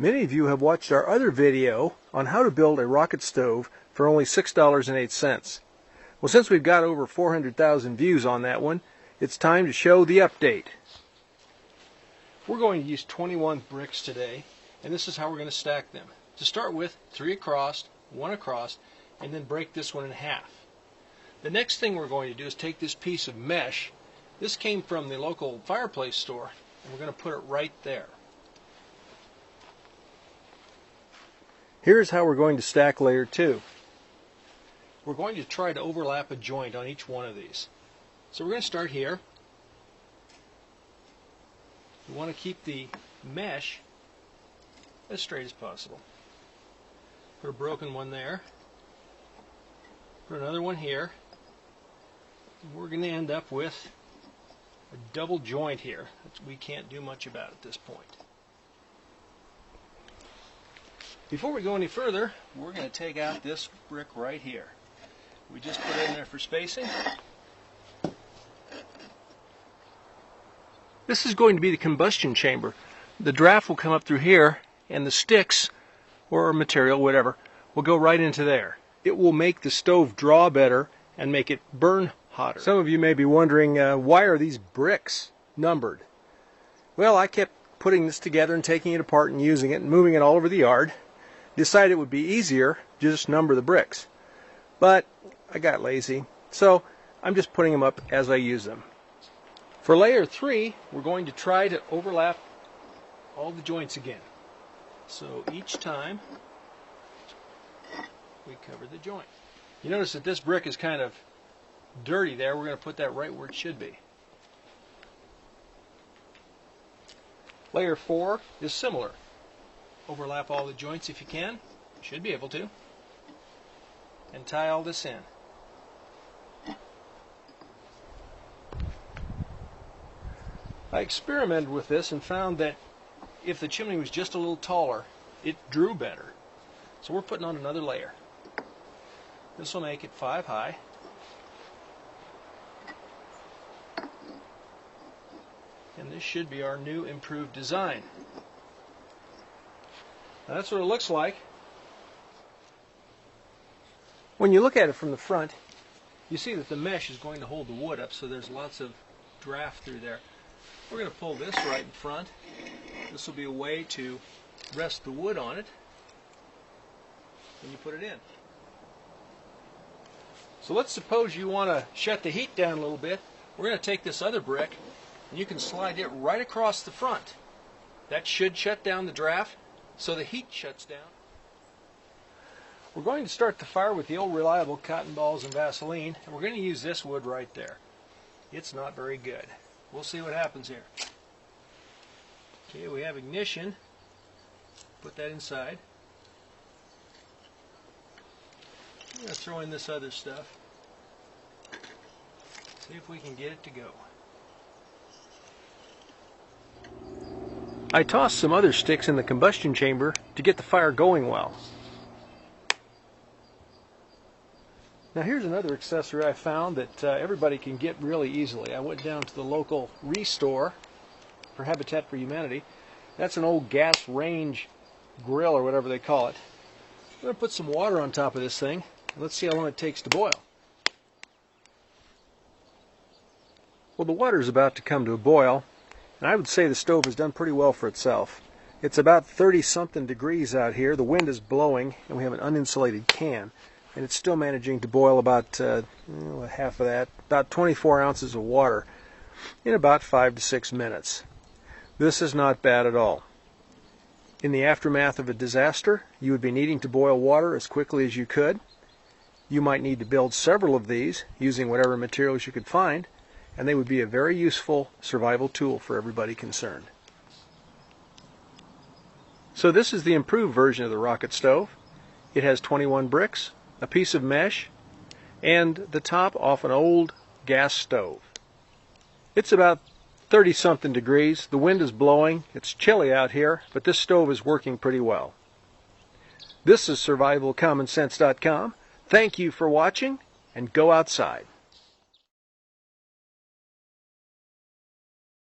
Many of you have watched our other video on how to build a rocket stove for only $6.08. Well, since we've got over 400,000 views on that one, it's time to show the update. We're going to use 21 bricks today, and this is how we're going to stack them. To start with, 3 across, 1 across, and then break this one in half. The next thing we're going to do is take this piece of mesh. This came from the local fireplace store, and we're going to put it right there. Here's how we're going to stack layer 2. We're going to try to overlap a joint on each one of these. So we're going to start here. We want to keep the mesh as straight as possible. Put a broken one there. Put another one here. And we're going to end up with a double joint here that we can't do much about at this point. Before we go any further, we're going to take out this brick right here. We just put it in there for spacing. This is going to be the combustion chamber. The draft will come up through here, and the sticks, or material, whatever, will go right into there. It will make the stove draw better and make it burn hotter. Some of you may be wondering, why are these bricks numbered? Well, I kept putting this together and taking it apart and using it and moving it all over the yard. Decided it would be easier to just number the bricks. But I got lazy, so I'm just putting them up as I use them. For layer 3, we're going to try to overlap all the joints again. So each time we cover the joint. You notice that this brick is kind of dirty there. We're going to put that right where it should be. Layer 4 is similar. Overlap all the joints if you can. You should be able to. And tie all this in. I experimented with this and found that if the chimney was just a little taller, it drew better. So we're putting on another layer. This will make it 5 high. And this should be our new improved design. Now that's what it looks like. When you look at it from the front, you see that the mesh is going to hold the wood up, so there's lots of draft through there. We're going to pull this right in front. This will be a way to rest the wood on it when you put it in. So let's suppose you want to shut the heat down a little bit. We're going to take this other brick and you can slide it right across the front. That should shut down the draft so the heat shuts down. We're going to start the fire with the old reliable cotton balls and Vaseline, and we're going to use this wood right there. It's not very good. We'll see what happens here. Okay, we have ignition. Put that inside. I'm going to throw in this other stuff. See if we can get it to go. I tossed some other sticks in the combustion chamber to get the fire going well. Now here's another accessory I found that everybody can get really easily. I went down to the local restore for Habitat for Humanity. That's an old gas range grill or whatever they call it. I'm going to put some water on top of this thing. Let's see how long it takes to boil. Well, the water is about to come to a boil, and I would say the stove has done pretty well for itself. It's about 30-something degrees out here. The wind is blowing, and we have an uninsulated can. And it's still managing to boil about half of that, about 24 ounces of water in about 5 to 6 minutes. This is not bad at all. In the aftermath of a disaster, you would be needing to boil water as quickly as you could. You might need to build several of these using whatever materials you could find, and they would be a very useful survival tool for everybody concerned. So this is the improved version of the rocket stove. It has 21 bricks, a piece of mesh, and the top off an old gas stove. It's about 30-something degrees. The wind is blowing. It's chilly out here, but this stove is working pretty well. This is SurvivalCommonSense.com. Thank you for watching, and go outside.